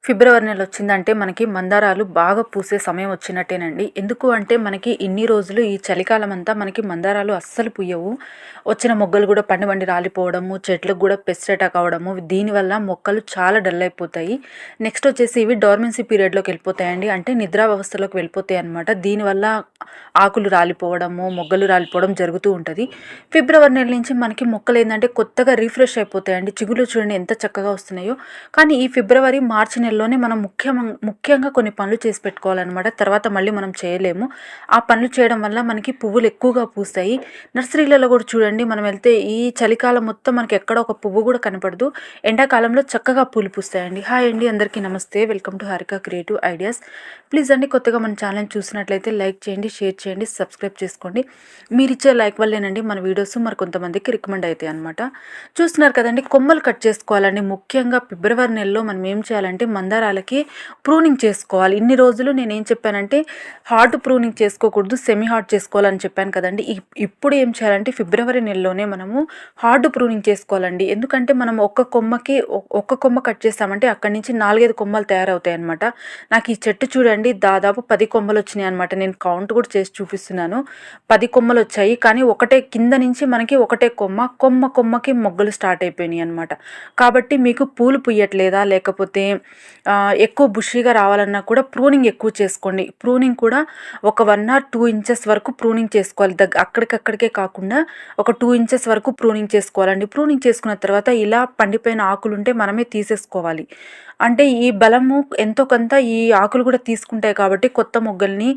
ఫిబ్రవరి నెల వచ్చిందంటే మనకి మందారాలు బాగా పూసే సమయం వచ్చినట్టేనండి. ఎందుకు అంటే మనకి ఇన్ని రోజులు ఈ చలికాలం అంతా మనకి మందారాలు అస్సలు పూయవు. వచ్చిన మొగ్గలు కూడా పండి రాలిపోవడము, చెట్లకు కూడా పెస్ట్ అటాక్ అవ్వడము, దీనివల్ల మొక్కలు చాలా డల్ అయిపోతాయి. నెక్స్ట్ వచ్చేసి ఇవి డార్మెన్సీ పీరియడ్లోకి వెళ్ళిపోతాయండి. అంటే నిద్రావస్థలోకి వెళ్ళిపోతాయి అనమాట. దీనివల్ల ఆకులు రాలిపోవడము, మొగ్గలు రాలిపోవడం జరుగుతూ ఉంటుంది. ఫిబ్రవరి నెల నుంచి మనకి మొక్కలు ఏంటంటే కొత్తగా రీఫ్రెష్ అయిపోతాయండి. చిగుళ్ళు చూడండి ఎంత చక్కగా వస్తున్నాయో. కానీ ఈ ఫిబ్రవరి మార్చి నెలలోనే మనం ముఖ్యంగా కొన్ని పనులు చేసి పెట్టుకోవాలన్నమాట. తర్వాత మళ్ళీ మనం చేయలేము. ఆ పనులు చేయడం వల్ల మనకి పువ్వులు ఎక్కువగా పూస్తాయి. నర్సరీలలో కూడా చూడండి, మనం వెళ్తే ఈ చలికాలం మొత్తం మనకి ఎక్కడ ఒక పువ్వు కూడా కనపడదు. ఎండాకాలంలో చక్కగా పూలు పూస్తాయండి. హాయ్ అండి, అందరికీ నమస్తే. Welcome to Harika creative ideas. Please అండి, కొత్తగా మన ఛానల్ చూసినట్లయితే లైక్ చేయండి, షేర్ చేయండి, సబ్స్క్రైబ్ చేసుకోండి. మీరు ఇచ్చే లైక్ వల్లేనండి మన వీడియోస్ మరి కొంతమందికి రికమెండ్ అవుతాయి అనమాట. చూస్తున్నారు కదండి, కొమ్మలు కట్ చేసుకోవాలండి. ముఖ్యంగా ఫిబ్రవరి నెలలో మనం ఏం చేయాలంటే మందారాలకి ప్రూనింగ్ చేసుకోవాలి. ఇన్ని రోజులు నేను ఏం చెప్పానంటే హార్డ్ ప్రూనింగ్ చేసుకోకూడదు, సెమీ హార్డ్ చేసుకోవాలని చెప్పాను కదండి. ఇప్పుడు ఏం చేయాలంటే ఫిబ్రవరి నెలలోనే మనము హార్డ్ ప్రూనింగ్ చేసుకోవాలండి. ఎందుకంటే మనం ఒక్క కొమ్మ కట్ చేస్తామంటే అక్కడి నుంచి 4-5 కొమ్మలు తయారవుతాయి అనమాట. నాకు ఈ చెట్టు చూడండి దాదాపు 10 కొమ్మలు వచ్చినాయి అనమాట. నేను కౌంట్ కూడా చేసి చూపిస్తున్నాను. 10 కొమ్మలు వచ్చాయి. కానీ ఒకటే కింద నుంచి మనకి ఒకటే కొమ్మకి మొగ్గలు స్టార్ట్ అయిపోయినాయి అనమాట. కాబట్టి మీకు పూలు పుయ్యట్లేదా, లేకపోతే ఎక్కువ బుషీగా రావాలన్నా కూడా ప్రూనింగ్ ఎక్కువ చేసుకోండి. ప్రూనింగ్ కూడా ఒక 1 or 2 ఇంచెస్ వరకు ప్రూనింగ్ చేసుకోవాలి. అక్కడికక్కడికే కాకుండా ఒక 2 ఇంచెస్ వరకు ప్రూనింగ్ చేసుకోవాలండి. ప్రూనింగ్ చేసుకున్న తర్వాత ఇలా పండిపోయిన ఆకులు ఉంటే మనమే తీసేసుకోవాలి. అంటే ఈ బలము ఎంతో కొంత ఈ ఆకులు కూడా తీసుకుంటాయి కాబట్టి కొత్త మొగ్గల్ని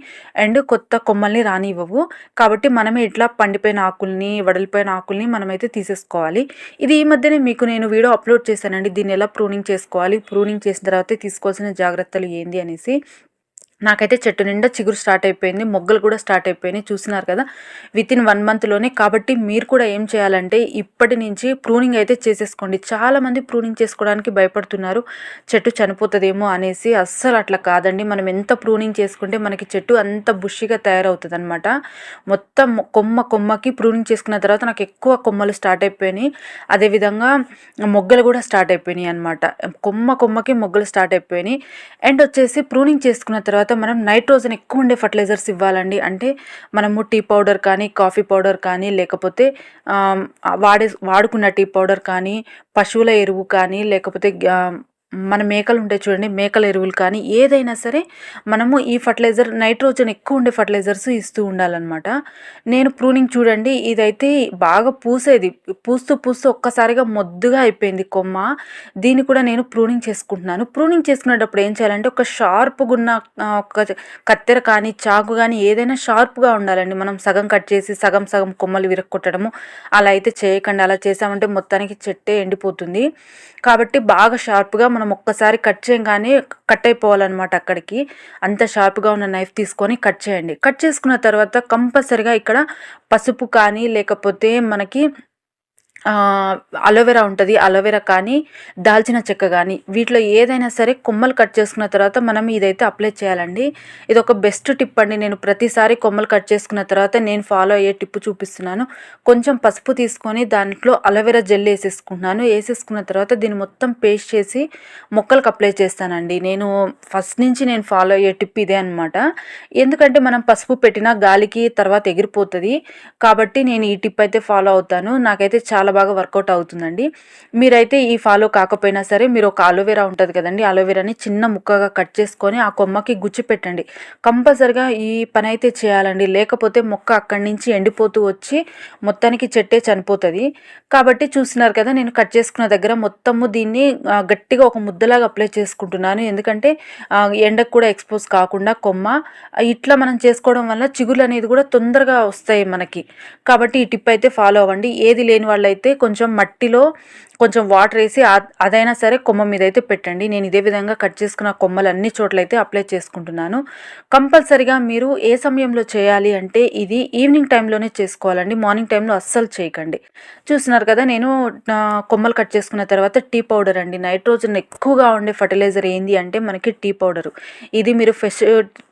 అండ్ కొత్త కొమ్మల్ని రానివ్వవు. కాబట్టి మనమే ఇట్లా పండిపోయిన ఆకుల్ని, వడలిపోయిన ఆకుల్ని మనమైతే తీసేసుకోవాలి. ఇది ఈ మధ్యనే మీకు నేను వీడియో అప్లోడ్ చేశానండి. దీన్ని ఎలా ప్రూనింగ్ చేసుకోవాలి, ప్రూనింగ్ చేసిన తర్వాత తీసుకోవాల్సిన జాగ్రత్తలు ఏంది అనేసి. నాకైతే చెట్టు నిండా చిగురు స్టార్ట్ అయిపోయింది, మొగ్గలు కూడా స్టార్ట్ అయిపోయినాయి. చూస్తున్నారు కదా, వితిన్ 1 monthలోనే. కాబట్టి మీరు కూడా ఏం చేయాలంటే ఇప్పటి నుంచి ప్రూనింగ్ అయితే చేసేసుకోండి. చాలామంది ప్రూనింగ్ చేసుకోవడానికి భయపడుతున్నారు, చెట్టు చనిపోతుందేమో అనేసి. అస్సలు అట్లా కాదండి. మనం ఎంత ప్రూనింగ్ చేసుకుంటే మనకి చెట్టు అంత బుషిగా తయారవుతుంది అనమాట. మొత్తం కొమ్మకి ప్రూనింగ్ చేసుకున్న తర్వాత నాకు ఎక్కువ కొమ్మలు స్టార్ట్ అయిపోయినాయి. అదేవిధంగా మొగ్గలు కూడా స్టార్ట్ అయిపోయినాయి అనమాట. కొమ్మకి మొగ్గలు స్టార్ట్ అయిపోయినాయి. అండ్ వచ్చేసి ప్రూనింగ్ చేసుకున్న తర్వాత మనం నైట్రోజన్ ఎక్కువ ఉండే ఫర్టిలైజర్స్ ఇవ్వాలండి. అంటే మనము టీ పౌడర్ కానీ, కాఫీ పౌడర్ కానీ, లేకపోతే వాడుకున్న టీ పౌడర్ కానీ, పశువుల ఎరువు కానీ, లేకపోతే మన మేకలు ఉంటాయి చూడండి, మేకల ఎరువులు కానీ, ఏదైనా సరే మనము ఈ ఫర్టిలైజర్ నైట్రోజన్ ఎక్కువ ఉండే ఫర్టిలైజర్స్ ఇస్తూ ఉండాలన్నమాట. నేను ప్రూనింగ్ చూడండి, ఇదైతే బాగా పూస్తూ ఒక్కసారిగా మొద్దుగా అయిపోయింది కొమ్మ. దీన్ని కూడా నేను ప్రూనింగ్ చేసుకుంటున్నాను. ప్రూనింగ్ చేసుకునేటప్పుడు ఏం చేయాలంటే ఒక షార్ప్గా ఉన్న ఒక కత్తెర కానీ, చాకు కానీ ఏదైనా షార్ప్గా ఉండాలండి. మనం సగం కట్ చేసి సగం కొమ్మలు విరక్కొట్టడము అలా అయితే చేయకండి. అలా చేసామంటే మొత్తానికి చెట్టే ఎండిపోతుంది. కాబట్టి బాగా షార్ప్గా మనం ఒక్కసారి కట్ చేయగానే కట్ అయిపోవాలన్నమాట. అక్కడికి అంత షార్ప్గా ఉన్న నైఫ్ తీసుకొని కట్ చేయండి. కట్ చేసుకున్న తర్వాత కంపల్సరిగా ఇక్కడ పసుపు కానీ, లేకపోతే మనకి అలోవెరా ఉంటుంది, అలోవెరా కానీ, దాల్చిన చెక్క కానీ, వీటిలో ఏదైనా సరే కొమ్మలు కట్ చేసుకున్న తర్వాత మనం ఇదైతే అప్లై చేయాలండి. ఇది ఒక బెస్ట్ టిప్ అండి. నేను ప్రతిసారి కొమ్మలు కట్ చేసుకున్న తర్వాత నేను ఫాలో అయ్యే టిప్ చూపిస్తున్నాను. కొంచెం పసుపు తీసుకొని దాంట్లో అలోవెరా జెల్ వేసేసుకున్న తర్వాత దీన్ని మొత్తం పేస్ట్ చేసి మొక్కలకు అప్లై చేస్తానండి. నేను ఫస్ట్ నుంచి నేను ఫాలో అయ్యే టిప్ ఇదే అనమాట. ఎందుకంటే మనం పసుపు పెట్టినా గాలికి తర్వాత ఎగిరిపోతుంది. కాబట్టి నేను ఈ టిప్ అయితే ఫాలో అవుతాను. నాకైతే చాలా బాగా వర్కౌట్ అవుతుందండి. మీరైతే ఈ ఫాలో కాకపోయినా సరే మీరు ఒక అలోవెరా ఉంటుంది కదండి, అలోవెరాని చిన్న ముక్కగా కట్ చేసుకొని ఆ కొమ్మకి గుచ్చి పెట్టండి. కంపల్సరిగా ఈ పని అయితే చేయాలండి. లేకపోతే మొక్క అక్కడి నుంచి ఎండిపోతూ వచ్చి మొత్తానికి చెట్టే చనిపోతుంది. కాబట్టి చూస్తున్నారు కదా, నేను కట్ చేసుకున్న దగ్గర మొత్తము దీన్ని గట్టిగా ఒక ముద్దలాగా అప్లై చేసుకుంటున్నాను. ఎందుకంటే ఎండకు కూడా ఎక్స్పోజ్ కాకుండా కొమ్మ ఇట్లా మనం చేసుకోవడం వల్ల చిగుళ్ళు అనేది కూడా తొందరగా వస్తాయి మనకి. కాబట్టి ఈ టిప్ అయితే ఫాలో అవ్వండి. ఏది లేని వాళ్ళైతే కొంచెం మట్టిలో కొంచెం వాటర్ వేసి అదైనా సరే కొమ్మ మీద అయితే పెట్టండి. నేను ఇదే విధంగా కట్ చేసుకున్న కొమ్మలు అన్ని చోట్లయితే అప్లై చేసుకుంటున్నాను. కంపల్సరిగా మీరు ఏ సమయంలో చేయాలి అంటే ఇది ఈవినింగ్ టైంలోనే చేసుకోవాలండి. మార్నింగ్ టైంలో అస్సలు చేయకండి. చూస్తున్నారు కదా, నేను కొమ్మలు కట్ చేసుకున్న తర్వాత టీ పౌడర్ అండి. నైట్రోజన్ ఎక్కువగా ఉండే ఫర్టిలైజర్ ఏంది అంటే మనకి టీ పౌడరు. ఇది మీరు ఫ్రెష్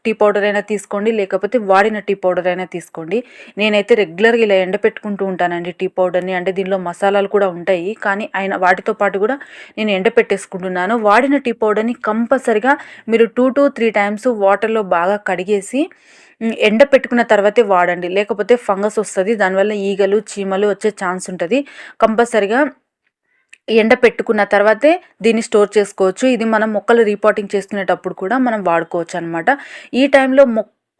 టీ పౌడర్ అయినా తీసుకోండి, లేకపోతే వాడిన టీ పౌడర్ అయినా తీసుకోండి. నేనైతే రెగ్యులర్గా ఇలా ఎండపెట్టుకుంటూ ఉంటానండి టీ పౌడర్ని. అంటే దీనిలో మసాలాలు కూడా ఉంటాయి, కానీ అయిన వాటితో పాటు కూడా నేను ఎండపెట్టేసుకుంటున్నాను. వాడిన టీ పౌడర్ని కంపల్సరిగా మీరు 2 to 3 టైమ్స్ వాటర్లో బాగా కడిగేసి ఎండ పెట్టుకున్న తర్వాతే వాడండి. లేకపోతే ఫంగస్ వస్తుంది, దానివల్ల ఈగలు చీమలు వచ్చే ఛాన్స్ ఉంటుంది. కంపల్సరిగా ఎండ పెట్టుకున్న తర్వాతే దీన్ని స్టోర్ చేసుకోవచ్చు. ఇది మనం మొక్కలు రీపాటింగ్ చేసుకునేటప్పుడు కూడా మనం వాడుకోవచ్చు అనమాట. ఈ టైంలో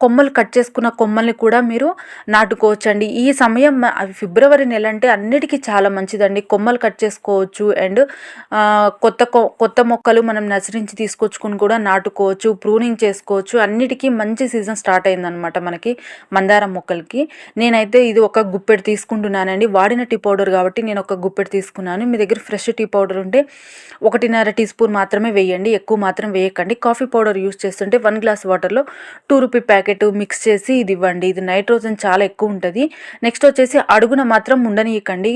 కొమ్మలు కట్ చేసుకున్న కొమ్మల్ని కూడా మీరు నాటుకోవచ్చండి. ఈ సమయం ఫిబ్రవరి నెల అంటే అన్నిటికీ చాలా మంచిదండి. కొమ్మలు కట్ చేసుకోవచ్చు అండ్ కొత్త మొక్కలు మనం నర్సరించి తీసుకొచ్చుకుని కూడా నాటుకోవచ్చు, ప్రూనింగ్ చేసుకోవచ్చు. అన్నిటికీ మంచి సీజన్ స్టార్ట్ అయిందనమాట మనకి మందారం మొక్కలకి. నేనైతే ఇది ఒక గుప్పెడు తీసుకుంటున్నానండి. వాడిన టీ పౌడర్ కాబట్టి నేను ఒక గుప్పెడు తీసుకున్నాను. మీ దగ్గర ఫ్రెష్ టీ పౌడర్ ఉంటే 1.5 టీ స్పూన్ మాత్రమే వేయండి, ఎక్కువ మాత్రం వేయకండి. కాఫీ పౌడర్ యూస్ చేస్తుంటే 1 గ్లాస్ వాటర్లో 2 రూపీ ప్యాకెట్ మిక్స్ చేసి ఇది ఇవ్వండి. ఇది నైట్రోజన్ చాలా ఎక్కువ ఉంటుంది. నెక్స్ట్ వచ్చేసి అడుగున మాత్రం ఉండనీయకండి.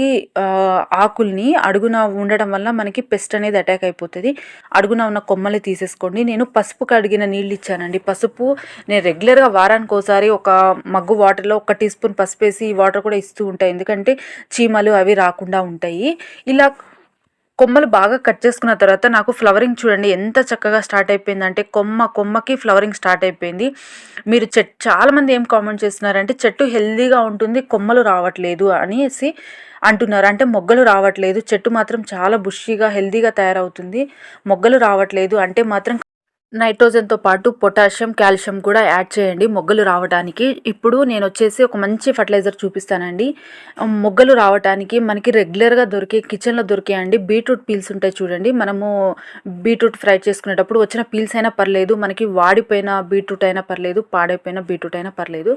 ఆకుల్ని అడుగున ఉండడం వల్ల మనకి పెస్ట్ అనేది అటాక్ అయిపోతుంది. అడుగున ఉన్న కొమ్మల్ని తీసేసుకోండి. నేను పసుపు కడిగిన నీళ్ళు ఇచ్చానండి. పసుపు నేను రెగ్యులర్గా వారానికి ఒకసారి ఒక మగ్గు వాటర్లో 1 టీ స్పూన్ పసుపు వేసి ఈ వాటర్ కూడా ఇస్తూ ఉంటాయి, ఎందుకంటే చీమలు అవి రాకుండా ఉంటాయి. ఇలా కొమ్మలు బాగా కట్ చేసుకున్న తర్వాత నాకు ఫ్లవరింగ్ చూడండి ఎంత చక్కగా స్టార్ట్ అయిపోయిందంటే కొమ్మకి ఫ్లవరింగ్ స్టార్ట్ అయిపోయింది. మీరు చాలామంది ఏం కామెంట్ చేస్తున్నారంటే చెట్టు హెల్దీగా ఉంటుంది, కొమ్మలు రావట్లేదు అనేసి అంటున్నారు. అంటే మొగ్గలు రావట్లేదు, చెట్టు మాత్రం చాలా బుషీగా హెల్దీగా తయారవుతుంది, మొగ్గలు రావట్లేదు అంటే మాత్రం నైట్రోజన్తో పాటు పొటాషియం, కాల్షియం కూడా యాడ్ చేయండి మొగ్గలు రావడానికి. ఇప్పుడు నేను వచ్చేసి ఒక మంచి ఫర్టిలైజర్ చూపిస్తానండి. మొగ్గలు రావడానికి మనకి రెగ్యులర్గా దొరికే కిచెన్లో దొరికేయండి బీట్రూట్ పీల్స్ ఉంటాయి చూడండి. మనము బీట్రూట్ ఫ్రై చేసుకునేటప్పుడు వచ్చిన పీల్స్ అయినా పర్లేదు, మనకి వాడిపోయిన బీట్రూట్ అయినా పర్లేదు, పాడైపోయిన బీట్రూట్ అయినా పర్లేదు.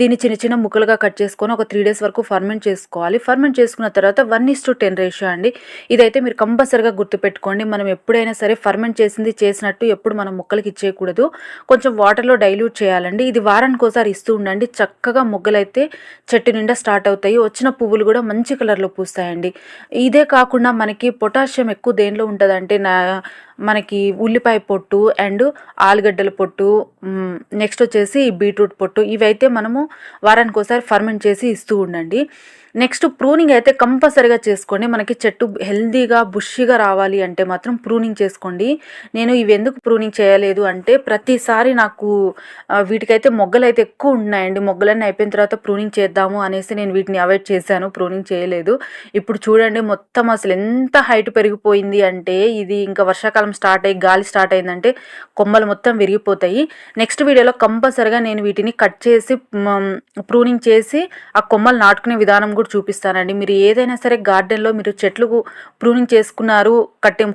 దీన్ని చిన్న చిన్న ముక్కలుగా కట్ చేసుకొని ఒక 3 days వరకు ఫర్మెంట్ చేసుకోవాలి. ఫర్మెంట్ చేసుకున్న తర్వాత 1:10 రేషియో అండి. ఇదైతే మీరు కంపల్సరిగా గుర్తుపెట్టుకోండి. మనం ఎప్పుడైనా సరే ఫర్మెంట్ చేసినట్టు ఎప్పుడు మనం మొక్కలకి ఇచ్చేయకూడదు. కొంచెం వాటర్లో డైల్యూట్ చేయాలండి. ఇది వారానికి ఒకసారి ఇస్తూ ఉండండి. చక్కగా మొగ్గలైతే చెట్టు నిండా స్టార్ట్ అవుతాయి. వచ్చిన పువ్వులు కూడా మంచి కలర్లో పూస్తాయండి. ఇదే కాకుండా మనకి పొటాషియం ఎక్కువ దేనిలో ఉంటుందంటే మనకి ఉల్లిపాయ పొట్టు అండ్ ఆలుగడ్డల పొట్టు, నెక్స్ట్ వచ్చేసి బీట్రూట్ పొట్టు, ఇవైతే మనము వారానికి ఒకసారి ఫర్మెంట్ చేసి ఇస్తూ ఉండండి. నెక్స్ట్ ప్రూనింగ్ అయితే కంపల్సరీగా చేసుకోండి. మనకి చెట్టు హెల్దీగా బుషిగా రావాలి అంటే మాత్రం ప్రూనింగ్ చేసుకోండి. నేను ఇవి ఎందుకు ప్రూనింగ్ చేయలేదు అంటే ప్రతిసారి నాకు వీటికైతే మొగ్గలు అయితే ఎక్కువ ఉన్నాయండి. మొగ్గలన్నీ అయిపోయిన తర్వాత ప్రూనింగ్ చేద్దాము అనేసి నేను వీటిని అవాయిడ్ చేశాను, ప్రూనింగ్ చేయలేదు. ఇప్పుడు చూడండి మొత్తం అసలు ఎంత హైట్ పెరిగిపోయింది అంటే ఇది ఇంకా వర్షాకాలం స్టార్ట్ అయ్యి గాలి స్టార్ట్ అయిందంటే కొమ్మలు మొత్తం విరిగిపోతాయి. నెక్స్ట్ వీడియోలో కంపల్సరీగా నేను వీటిని కట్ చేసి ప్రూనింగ్ చేసి ఆ కొమ్మలు నాటుకునే విధానం కూడా చూపిస్తానండి. మీరు ఏదైనా సరే గార్డెన్లో మీరు చెట్లకు ప్రూనింగ్ చేసుకున్నారు,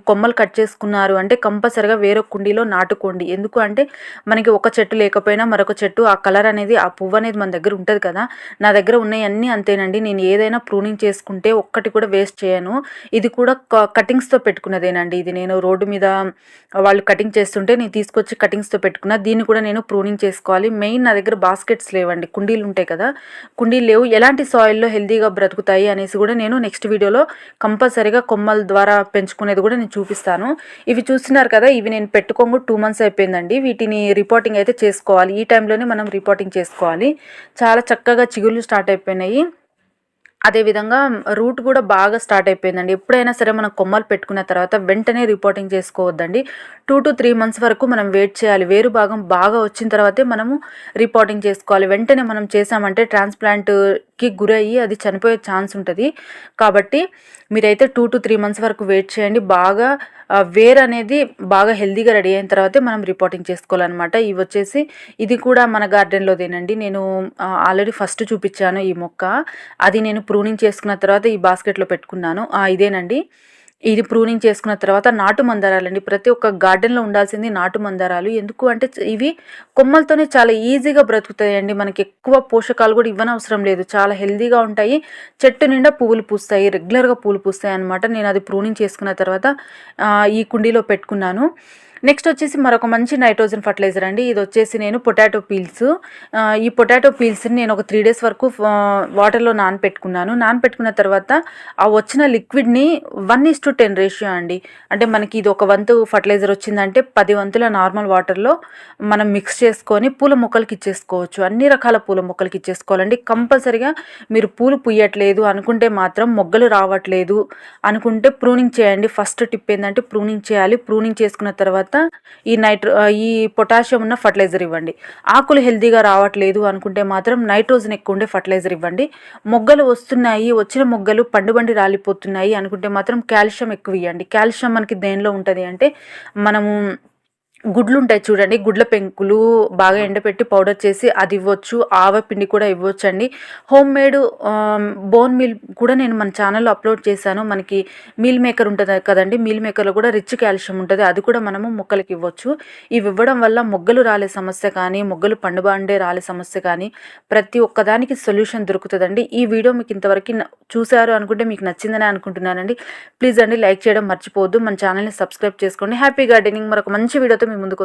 కొమ్మలు కట్ చేసుకున్నారు అంటే కంపల్సరీగా వేరొక కుండీలో నాటుకోండి. ఎందుకు అంటే మనకి ఒక చెట్టు లేకపోయినా మరొక చెట్టు ఆ కలర్ అనేది ఆ పువ్వు అనేది మన దగ్గర ఉంటుంది కదా. నా దగ్గర ఉన్నాయన్నీ అంతేనండి. నేను ఏదైనా ప్రూనింగ్ చేసుకుంటే ఒక్కటి కూడా వేస్ట్ చేయను. ఇది కూడా కటింగ్స్తో పెట్టుకున్నదేనండి. ఇది నేను రోడ్డు మీద వాళ్ళు కటింగ్ చేస్తుంటే నేను తీసుకొచ్చి కటింగ్స్తో పెట్టుకున్నా. దీన్ని కూడా నేను ప్రూనింగ్ చేసుకోవాలి. మెయిన్ నా దగ్గర బాస్కెట్స్ లేవండి, కుండీలు ఉంటాయి కదా, కుండీలు లేవు. ఎలాంటి సాయిల్లో హెల్దీగా బ్రతుకుతాయి అనేసి కూడా నేను నెక్స్ట్ వీడియోలో కంపల్సరీగా కొమ్మల ద్వారా పెంచుకునేది కూడా నేను చూపిస్తాను. ఇవి చూస్తున్నారు కదా, ఇవి నేను పెట్టుకోగా 2 months అయిపోయిందండి. వీటిని రిపోర్టింగ్ అయితే చేసుకోవాలి. ఈ టైంలోనే మనం రిపోర్టింగ్ చేసుకోవాలి. చాలా చక్కగా చిగుళ్ళు స్టార్ట్ అయిపోయినాయి. అదేవిధంగా రూట్ కూడా బాగా స్టార్ట్ అయిపోయిందండి. ఎప్పుడైనా సరే మనం కొమ్మలు పెట్టుకున్న తర్వాత వెంటనే రిపోర్టింగ్ చేసుకోవద్దండి. 2 to 3 months వరకు మనం వెయిట్ చేయాలి. వేరు భాగం బాగా వచ్చిన తర్వాతే మనము రిపోర్టింగ్ చేసుకోవాలి. వెంటనే మనం చేసామంటే ట్రాన్స్ప్లాంట్కి గురయ్యి అది చనిపోయే ఛాన్స్ ఉంటుంది. కాబట్టి మీరైతే 2 to 3 months వరకు వెయిట్ చేయండి. బాగా వేర్ అనేది బాగా హెల్దీగా రెడీ అయిన తర్వాతే మనం రిపోర్టింగ్ చేసుకోవాలన్నమాట. ఇవి వచ్చేసి ఇది కూడా మన గార్డెన్లోదేనండి. నేను ఆల్రెడీ ఫస్ట్ చూపించాను ఈ మొక్క. అది నేను ప్రూనింగ్ చేసుకున్న తర్వాత ఈ బాస్కెట్లో పెట్టుకున్నాను. ఇదేనండి, ఇది ప్రూనింగ్ చేసుకున్న తర్వాత నాటు మందారాలండి. ప్రతి ఒక్క గార్డెన్లో ఉండాల్సింది నాటు మందారాలు. ఎందుకు అంటే ఇవి కొమ్మలతోనే చాలా ఈజీగా బ్రతుకుతాయండి. మనకి ఎక్కువ పోషకాలు కూడా ఇవ్వనవసరం లేదు, చాలా హెల్దీగా ఉంటాయి. చెట్టు నిండా పువ్వులు పూస్తాయి, రెగ్యులర్గా పూలు పూస్తాయి అనమాట. నేను అది ప్రూనింగ్ చేసుకున్న తర్వాత ఈ కుండీలో పెట్టుకున్నాను. నెక్స్ట్ వచ్చేసి మరొక మంచి నైట్రోజన్ ఫర్టిలైజర్ అండి. ఇది వచ్చేసి నేను పొటాటో పీల్స్, ఈ పొటాటో పీల్స్ని నేను ఒక 3 days వరకు వాటర్లో నానపెట్టుకున్న తర్వాత ఆ వచ్చిన లిక్విడ్ని 1:10 రేషియో అండి. అంటే మనకి ఇది ఒక వంతు ఫర్టిలైజర్ వచ్చిందంటే 10 వంతుల నార్మల్ వాటర్లో మనం మిక్స్ చేసుకొని పూల మొక్కలకి ఇచ్చేసుకోవచ్చు. అన్ని రకాల పూల మొక్కలకి ఇచ్చేసుకోవాలండి. కంపల్సరిగా మీరు పూలు పుయ్యట్లేదు అనుకుంటే మాత్రం, మొగ్గలు రావట్లేదు అనుకుంటే ప్రూనింగ్ చేయండి. ఫస్ట్ టిప్ ఏంటంటే ప్రూనింగ్ చేయాలి. ప్రూనింగ్ చేసుకున్న తర్వాత ఈ పొటాషియం ఉన్న ఫర్టిలైజర్ ఇవ్వండి. ఆకులు హెల్తీగా రావట్లేదు అనుకుంటే మాత్రం నైట్రోజన్ ఎక్కువ ఉండే ఫర్టిలైజర్ ఇవ్వండి. మొగ్గలు వస్తున్నాయి, వచ్చిన మొగ్గలు పండుబండి రాలిపోతున్నాయి అనుకుంటే మాత్రం కాల్షియం ఎక్కువ ఇవ్వండి. కాల్షియం మనకి దేనిలో ఉంటుంది అంటే, మనము గుడ్లు ఉంటాయి చూడండి, గుడ్ల పెంకులు బాగా ఎండపెట్టి పౌడర్ చేసి అది ఇవ్వచ్చు. ఆవపిండి కూడా ఇవ్వచ్చు అండి. హోమ్ మేడ్ బోన్ మీల్ కూడా నేను మన ఛానల్లో అప్లోడ్ చేశాను. మనకి మీల్ మేకర్ ఉంటుంది కదండి, మీల్ మేకర్లో కూడా రిచ్ కాల్షియం ఉంటుంది. అది కూడా మనము మొక్కలకి ఇవ్వచ్చు. ఇవి ఇవ్వడం వల్ల మొగ్గలు రాలే సమస్య కానీ, మొగ్గలు పండుబండే రాలే సమస్య కానీ ప్రతి ఒక్కదానికి సొల్యూషన్ దొరుకుతుందండి. ఈ వీడియో మీకు ఇంతవరకు చూశారు అనుకుంటే మీకు నచ్చిందని అనుకుంటున్నానండి. ప్లీజ్ అండి లైక్ చేయడం మర్చిపోవద్దు. మన ఛానల్ని సబ్స్క్రైబ్ చేసుకోండి. హ్యాపీ గార్డెనింగ్ మరొక మంచి వీడియోతో మీ ముందుకు